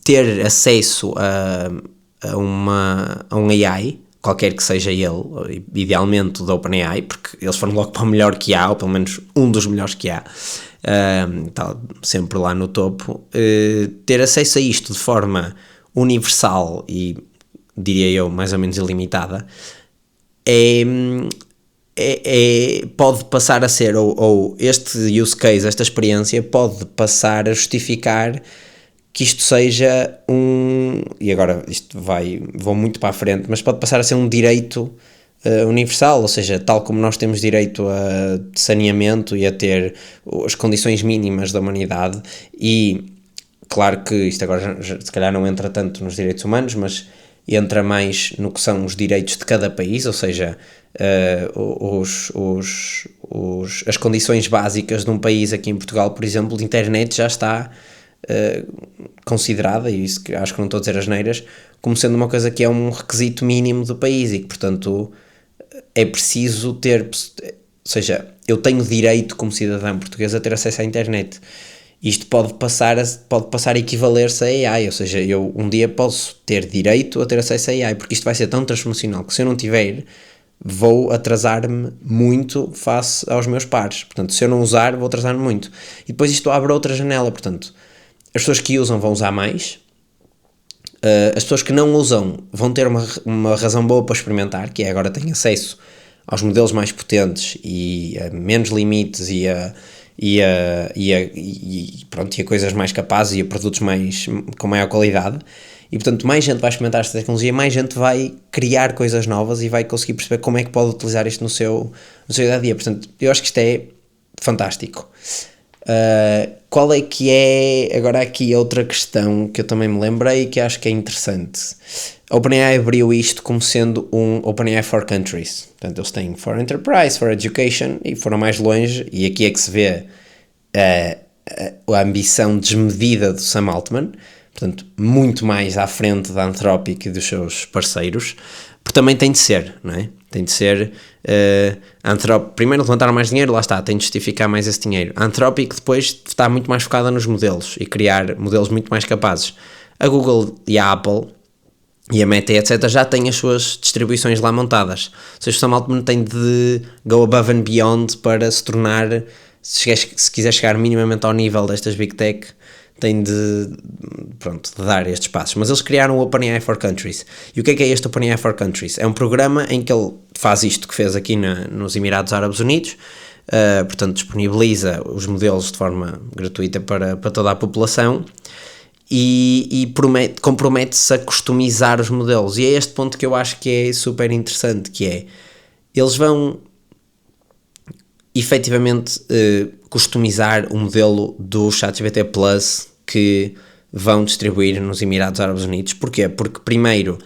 ter acesso a um AI, qualquer que seja ele, idealmente da OpenAI, porque eles foram logo para o melhor que há, ou pelo menos um dos melhores que há, está sempre lá no topo. Ter acesso a isto de forma universal e, diria eu, mais ou menos ilimitada, pode passar a ser, ou este use case, esta experiência, pode passar a justificar que isto seja e agora isto vou muito para a frente, mas pode passar a ser um direito universal, ou seja, tal como nós temos direito a saneamento e a ter as condições mínimas da humanidade, e claro que isto agora se calhar não entra tanto nos direitos humanos, mas entra mais no que são os direitos de cada país, ou seja, as condições básicas de um país. Aqui em Portugal, por exemplo, de internet já está considerada, e isso acho que não estou a dizer asneiras, como sendo uma coisa que é um requisito mínimo do país, e que portanto é preciso ter, ou seja, eu tenho direito como cidadão português a ter acesso à internet. Isto pode passar a equivaler-se a AI, ou seja, eu um dia posso ter direito a ter acesso a AI, porque isto vai ser tão transformacional que se eu não tiver, vou atrasar-me muito face aos meus pares. Portanto, se eu não usar, vou atrasar-me muito. E depois isto abre outra janela, portanto, as pessoas que usam vão usar mais, as pessoas que não usam vão ter uma razão boa para experimentar, que é agora têm acesso aos modelos mais potentes e a menos limites e a coisas mais capazes e a produtos com maior qualidade. E portanto, mais gente vai experimentar esta tecnologia, mais gente vai criar coisas novas e vai conseguir perceber como é que pode utilizar isto no seu dia a dia. Portanto, eu acho que isto é fantástico. Qual é que é, agora aqui outra questão que eu também me lembrei e que acho que é interessante. A OpenAI abriu isto como sendo um OpenAI for Countries. Portanto, eles têm for Enterprise, for Education e foram mais longe, e aqui é que se vê a ambição desmedida do Sam Altman, portanto, muito mais à frente da Anthropic e dos seus parceiros, porque também tem de ser, não é? Tem de ser, primeiro levantar mais dinheiro, lá está, tem de justificar mais esse dinheiro. A Anthropic depois está muito mais focada nos modelos e criar modelos muito mais capazes. A Google e a Apple e a Meta, etc., já têm as suas distribuições lá montadas. Ou seja, o Sam Altman tem de go above and beyond para se tornar, se quiser chegar minimamente ao nível destas Big Tech, tem de dar estes passos. Mas eles criaram o OpenAI for Countries. E o que é este OpenAI for Countries? É um programa em que ele faz isto que fez aqui nos Emirados Árabes Unidos, portanto disponibiliza os modelos de forma gratuita para toda a população e compromete-se a customizar os modelos. E é este ponto que eu acho que é super interessante, que é, eles vão efetivamente customizar o modelo do ChatGPT Plus que vão distribuir nos Emirados Árabes Unidos. Porquê? Porque primeiro,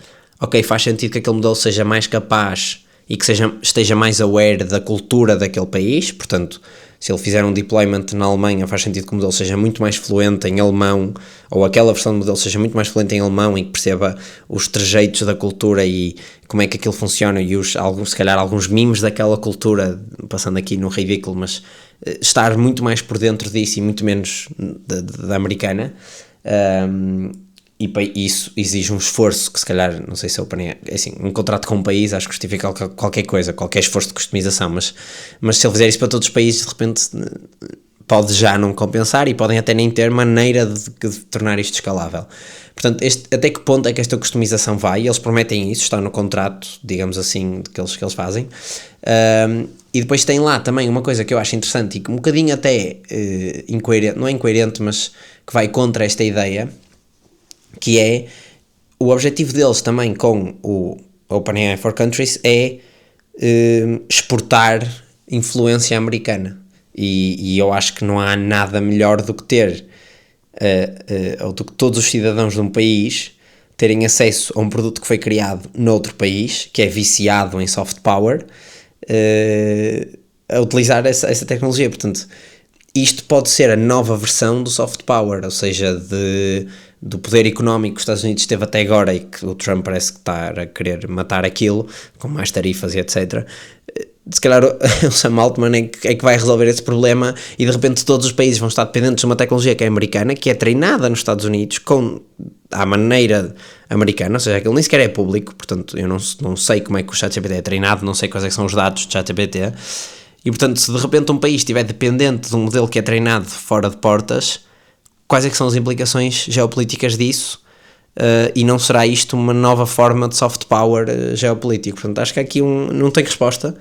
faz sentido que aquele modelo seja mais capaz e que esteja mais aware da cultura daquele país, portanto, se ele fizer um deployment na Alemanha, faz sentido que o modelo seja muito mais fluente em alemão, ou aquela versão do modelo seja muito mais fluente em alemão e que perceba os trejeitos da cultura e como é que aquilo funciona e se calhar alguns memes daquela cultura, passando aqui no ridículo, mas estar muito mais por dentro disso e muito menos da americana. E isso exige um esforço que se calhar, não sei se assim, um contrato com um país acho que justifica qualquer coisa, qualquer esforço de customização, mas se ele fizer isso para todos os países, de repente pode já não compensar e podem até nem ter maneira de tornar isto escalável. Portanto, até que ponto é que esta customização vai? Eles prometem isso, está no contrato, digamos assim, que eles fazem. E depois tem lá também uma coisa que eu acho interessante e que um bocadinho até incoerente, não é incoerente, mas que vai contra esta ideia, que é o objetivo deles também com o OpenAI for Countries é exportar influência americana, e eu acho que não há nada melhor do que ter ou do que todos os cidadãos de um país terem acesso a um produto que foi criado noutro país, que é viciado em soft power, a utilizar essa tecnologia. Portanto, isto pode ser a nova versão do soft power, ou seja, do poder económico que os Estados Unidos teve até agora e que o Trump parece que está a querer matar aquilo, com mais tarifas e etc. Se calhar o Sam Altman é que vai resolver esse problema e de repente todos os países vão estar dependentes de uma tecnologia que é americana, que é treinada nos Estados Unidos à maneira americana, ou seja, aquilo nem sequer é público, portanto eu não sei como é que o ChatGPT é treinado, não sei quais é que são os dados do ChatGPT, e portanto se de repente um país estiver dependente de um modelo que é treinado fora de portas, quais é que são as implicações geopolíticas disso? E não será isto uma nova forma de soft power geopolítico? Portanto, acho que aqui não tem resposta,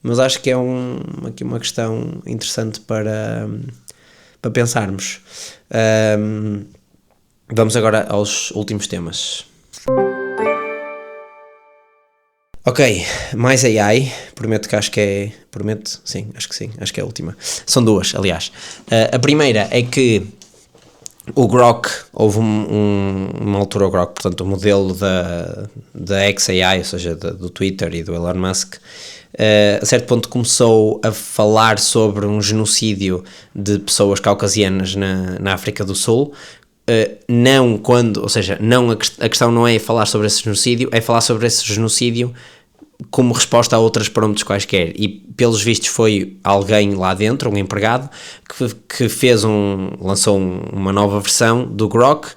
mas acho que é aqui uma questão interessante para pensarmos. Vamos agora aos últimos temas. Ok, mais AI, prometo que acho que é... Prometo? Sim, acho que é a última. São duas, aliás. A primeira é que o Grok, houve uma altura o Grok, portanto o modelo da XAI, ou seja, do Twitter e do Elon Musk, a certo ponto começou a falar sobre um genocídio de pessoas caucasianas na África do Sul. A questão não é falar sobre esse genocídio, é falar sobre esse genocídio como resposta a outras prompts quaisquer, e pelos vistos foi alguém lá dentro, um empregado, que lançou uma nova versão do Grok,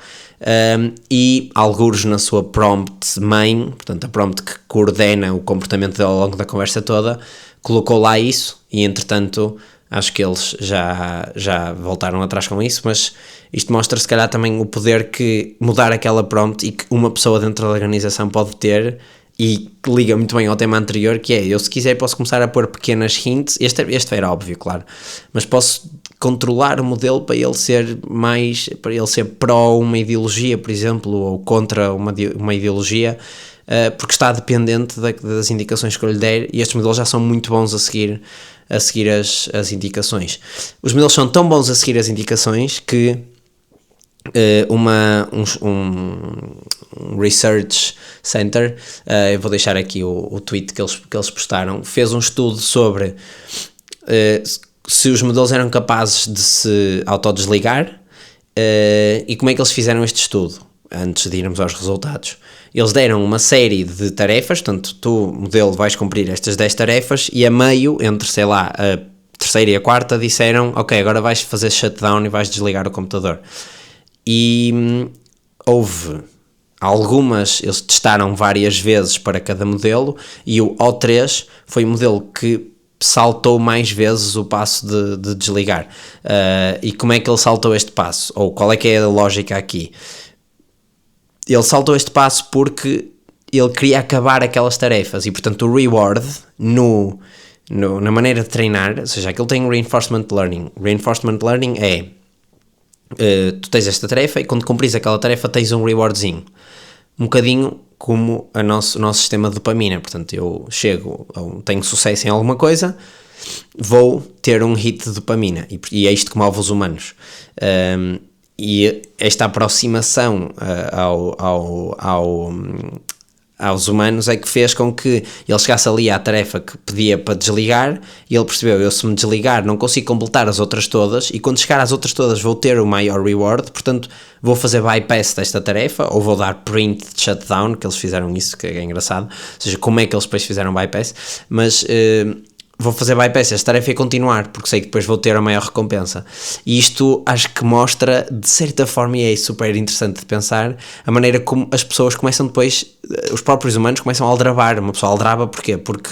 e algures na sua prompt main, portanto a prompt que coordena o comportamento dele ao longo da conversa toda, colocou lá isso, e entretanto acho que eles já voltaram atrás com isso, mas isto mostra se calhar também o poder que mudar aquela prompt e que uma pessoa dentro da organização pode ter, e que liga muito bem ao tema anterior, que é, eu se quiser posso começar a pôr pequenas hints, este era óbvio, claro, mas posso controlar o modelo para ele ser pró uma ideologia, por exemplo, ou contra uma ideologia, porque está dependente das indicações que eu lhe der, e estes modelos já são muito bons a seguir a seguir as indicações. Os modelos são tão bons a seguir as indicações que um research center, eu vou deixar aqui o tweet que eles postaram, fez um estudo sobre se os modelos eram capazes de se autodesligar e como é que eles fizeram este estudo, antes de irmos aos resultados. Eles deram uma série de tarefas, portanto, tu, modelo, vais cumprir estas 10 tarefas e a meio, entre, sei lá, a terceira e a quarta, disseram, ok, agora vais fazer shutdown e vais desligar o computador. E houve algumas, eles testaram várias vezes para cada modelo, e o O3 foi o modelo que saltou mais vezes o passo de desligar. E como é que ele saltou este passo? Ou qual é que é a lógica aqui? Ele saltou este passo porque ele queria acabar aquelas tarefas, e portanto o reward na maneira de treinar, ou seja, aquilo tem um reinforcement learning. Reinforcement learning é tu tens esta tarefa e quando cumpris aquela tarefa tens um rewardzinho, um bocadinho como o nosso sistema de dopamina. Portanto, eu tenho sucesso em alguma coisa, vou ter um hit de dopamina, e é isto que move os humanos. E esta aproximação aos humanos é que fez com que ele chegasse ali à tarefa que pedia para desligar, e ele percebeu, eu se me desligar não consigo completar as outras todas, e quando chegar às outras todas vou ter o maior reward, portanto vou fazer bypass desta tarefa, ou vou dar print de shutdown, que eles fizeram isso, que é engraçado, ou seja, como é que eles depois fizeram bypass, mas vou fazer bypass esta tarefa e continuar, porque sei que depois vou ter a maior recompensa. E isto acho que mostra, de certa forma, e é super interessante de pensar, a maneira como as pessoas começam depois, os próprios humanos começam a aldrabar. Uma pessoa aldraba porquê? Porque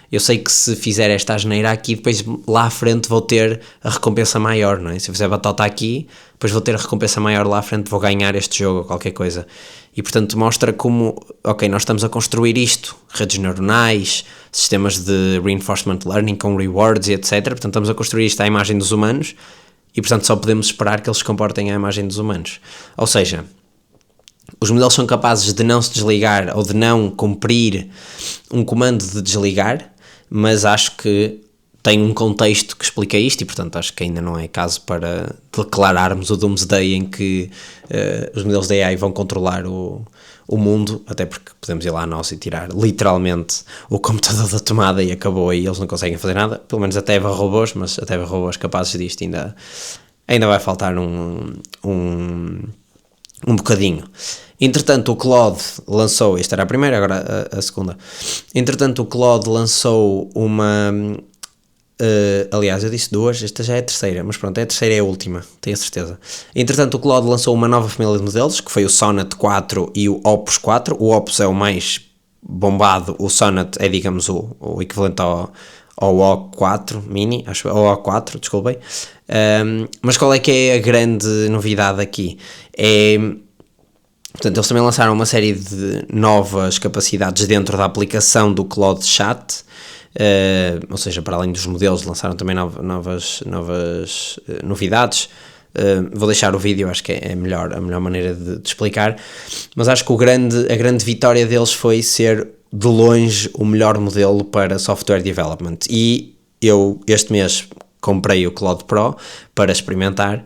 eu sei que se fizer esta asneira aqui, depois lá à frente vou ter a recompensa maior, não é? Se eu fizer batota aqui, depois vou ter a recompensa maior lá à frente, vou ganhar este jogo ou qualquer coisa. E portanto mostra como, ok, nós estamos a construir isto, redes neuronais, sistemas de reinforcement learning com rewards e etc. Portanto estamos a construir isto à imagem dos humanos, e portanto só podemos esperar que eles se comportem à imagem dos humanos. Ou seja, os modelos são capazes de não se desligar ou de não cumprir um comando de desligar, mas acho que tem um contexto que explica isto, e portanto acho que ainda não é caso para declararmos o Doomsday em que os modelos de AI vão controlar o mundo, até porque podemos ir lá a nós e tirar literalmente o computador da tomada e acabou aí, eles não conseguem fazer nada, pelo menos até haver robôs, mas até haver robôs capazes disto ainda vai faltar um bocadinho. Entretanto o Claude lançou, esta era a primeira, agora a segunda, entretanto o Claude lançou uma... aliás, eu disse duas, esta já é a terceira, mas pronto, a terceira é a última, tenho a certeza. Entretanto, o Claude lançou uma nova família de modelos, que foi o Sonnet 4 e o Opus 4. O Opus é o mais bombado, o Sonnet é, digamos, o equivalente ao O4 Mini, acho, ao O4, desculpem. Mas qual é que é a grande novidade aqui? Portanto, eles também lançaram uma série de novas capacidades dentro da aplicação do Claude Chat. Ou seja, para além dos modelos, lançaram também novas novidades. Vou deixar o vídeo, acho que é a melhor maneira de explicar, mas acho que a grande vitória deles foi ser de longe o melhor modelo para software development, e eu este mês comprei o Claude Pro para experimentar,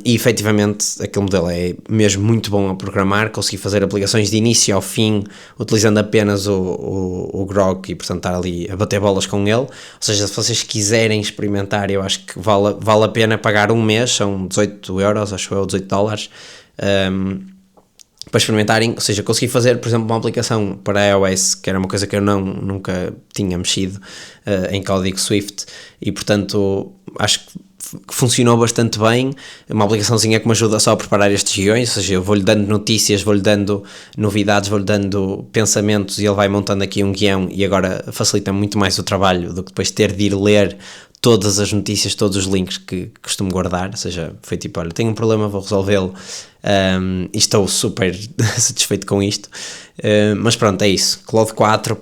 e efetivamente aquele modelo é mesmo muito bom a programar, consegui fazer aplicações de início ao fim utilizando apenas o Grok, e portanto estar ali a bater bolas com ele. Ou seja, se vocês quiserem experimentar, eu acho que vale a pena pagar um mês, são 18 euros, acho eu, $18, para experimentarem. Ou seja, consegui fazer, por exemplo, uma aplicação para iOS, que era uma coisa que eu nunca tinha mexido, em código Swift, e portanto acho que funcionou bastante bem. Uma aplicaçãozinha que me ajuda só a preparar estes guiões, ou seja, eu vou-lhe dando notícias, vou-lhe dando novidades, vou-lhe dando pensamentos, e ele vai montando aqui um guião, e agora facilita muito mais o trabalho do que depois ter de ir ler todas as notícias, todos os links que costumo guardar. Ou seja, foi tipo, olha, tenho um problema, vou resolvê-lo, e estou super satisfeito com isto. Mas pronto, é isso. Claude 4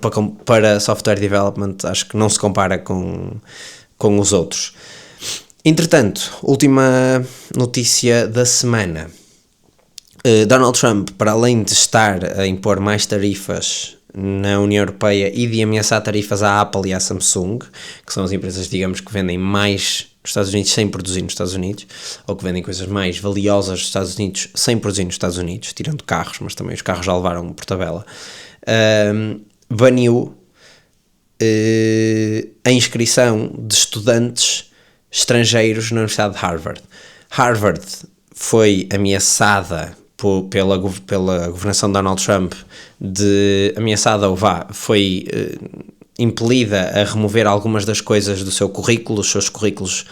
para software development acho que não se compara com os outros. Entretanto, última notícia da semana. Donald Trump, para além de estar a impor mais tarifas na União Europeia e de ameaçar tarifas à Apple e à Samsung, que são as empresas, digamos, que vendem mais nos Estados Unidos sem produzir nos Estados Unidos, ou que vendem coisas mais valiosas nos Estados Unidos sem produzir nos Estados Unidos, tirando carros, mas também os carros já levaram por tabela, baniu a inscrição de estudantes estrangeiros na Universidade de Harvard. Harvard foi ameaçada pela governação de Donald Trump, foi impelida a remover algumas das coisas do seu currículo, os seus currículos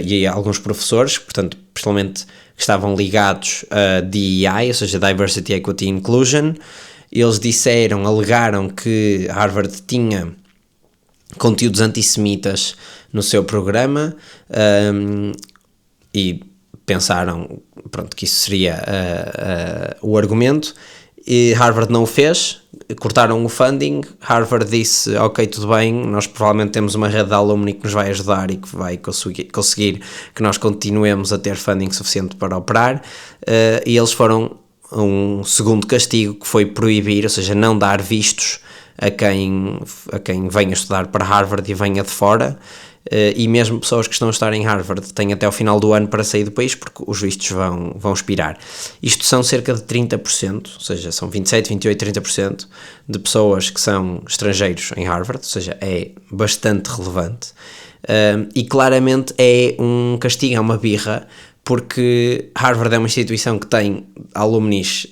e alguns professores, portanto, principalmente que estavam ligados a DEI, ou seja, Diversity, Equity e Inclusion. Eles alegaram que Harvard tinha conteúdos antissemitas no seu programa, e pensaram, que isso seria o argumento, e Harvard não o fez, cortaram o funding. Harvard disse, ok, tudo bem, nós provavelmente temos uma rede de alumni que nos vai ajudar e que vai conseguir que nós continuemos a ter funding suficiente para operar, e eles foram a um segundo castigo, que foi proibir, ou seja, não dar vistos a quem venha estudar para Harvard e venha de fora, e mesmo pessoas que estão a estudar em Harvard têm até ao final do ano para sair do país, porque os vistos vão expirar. Isto são cerca de 30%, ou seja, são 27, 28, 30% de pessoas que são estrangeiros em Harvard, ou seja, é bastante relevante, e claramente é um castigo, é uma birra, porque Harvard é uma instituição que tem alumnis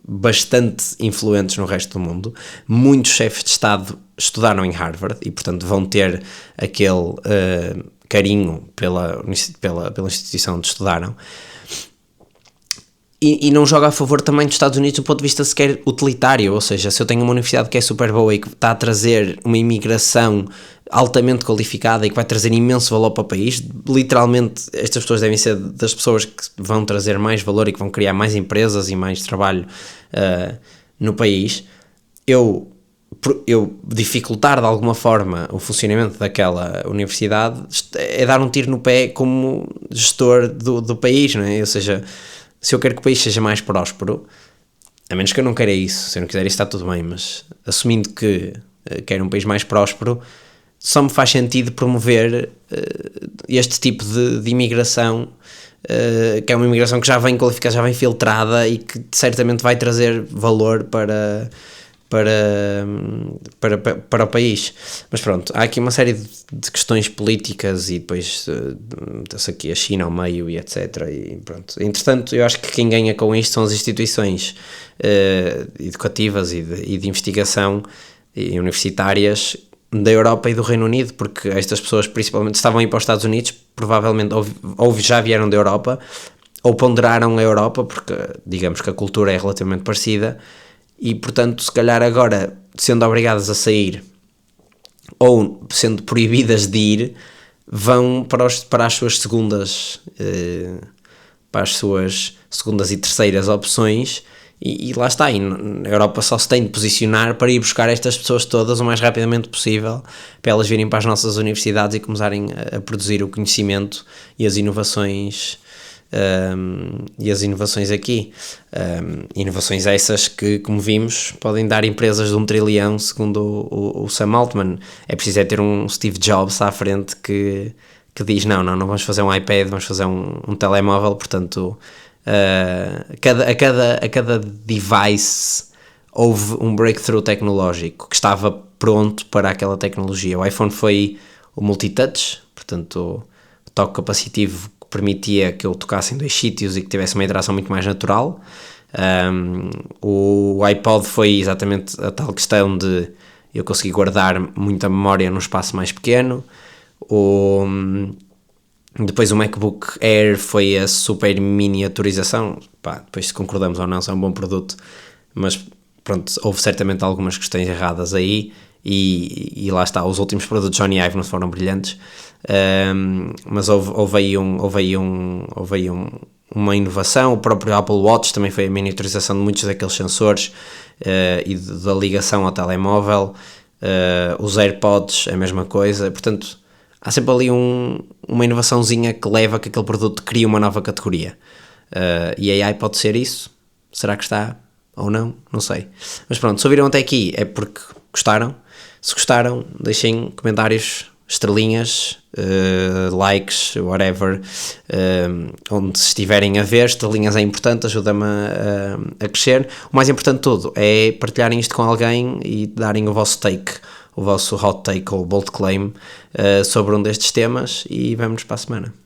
bastante influentes no resto do mundo. Muitos chefes de Estado estudaram em Harvard e, portanto, vão ter aquele carinho pela instituição onde estudaram. E não joga a favor também dos Estados Unidos do ponto de vista sequer utilitário, ou seja, se eu tenho uma universidade que é super boa e que está a trazer uma imigração altamente qualificada e que vai trazer imenso valor para o país, literalmente estas pessoas devem ser das pessoas que vão trazer mais valor e que vão criar mais empresas e mais trabalho no país, eu dificultar de alguma forma o funcionamento daquela universidade é dar um tiro no pé como gestor do país, não é? Ou seja, se eu quero que o país seja mais próspero, a menos que eu não queira isso, se eu não quiser isso está tudo bem, mas assumindo que quero um país mais próspero, só me faz sentido promover este tipo de imigração, que é uma imigração que já vem qualificada, já vem filtrada e que certamente vai trazer valor para o país. Mas pronto, há aqui uma série de questões políticas e depois está-se aqui a China ao meio e etc. E pronto. Entretanto, eu acho que quem ganha com isto são as instituições educativas e de investigação e universitárias da Europa e do Reino Unido, porque estas pessoas principalmente estavam a ir para os Estados Unidos, provavelmente ou já vieram da Europa ou ponderaram a Europa, porque digamos que a cultura é relativamente parecida. E, portanto, se calhar agora, sendo obrigadas a sair ou sendo proibidas de ir, vão para as suas segundas e terceiras opções, e lá está. E na Europa só se tem de posicionar para ir buscar estas pessoas todas o mais rapidamente possível, para elas virem para as nossas universidades e começarem a produzir o conhecimento e as inovações aqui. Inovações essas que, como vimos, podem dar empresas de 1 trilhão, segundo o Sam Altman. É preciso ter um Steve Jobs à frente que diz, não vamos fazer um iPad, vamos fazer um telemóvel. Portanto, a cada device houve um breakthrough tecnológico que estava pronto para aquela tecnologia. O iPhone foi o multitouch, portanto o toque capacitivo que permitia que eu tocasse em 2 sítios e que tivesse uma interação muito mais natural. O iPod foi exatamente a tal questão de eu conseguir guardar muita memória num espaço mais pequeno. Depois o MacBook Air foi a super miniaturização. Depois se concordamos ou não, se é um bom produto, mas pronto, houve certamente algumas questões erradas aí, e lá está, os últimos produtos Johnny Ive não foram brilhantes, mas houve aí uma inovação. O próprio Apple Watch também foi a miniaturização de muitos daqueles sensores e da ligação ao telemóvel. Os AirPods, a mesma coisa. Portanto, há sempre ali uma inovaçãozinha que leva a que aquele produto crie uma nova categoria. E a AI pode ser isso? Será que está ou não sei. Mas pronto, se ouviram até aqui é porque gostaram. Se gostaram, deixem comentários, estrelinhas, likes, whatever, onde estiverem a ver. Estrelinhas é importante, ajuda-me a crescer. O mais importante de tudo é partilharem isto com alguém e darem o vosso take, o vosso hot take ou bold claim sobre um destes temas, e vemo-nos para a semana.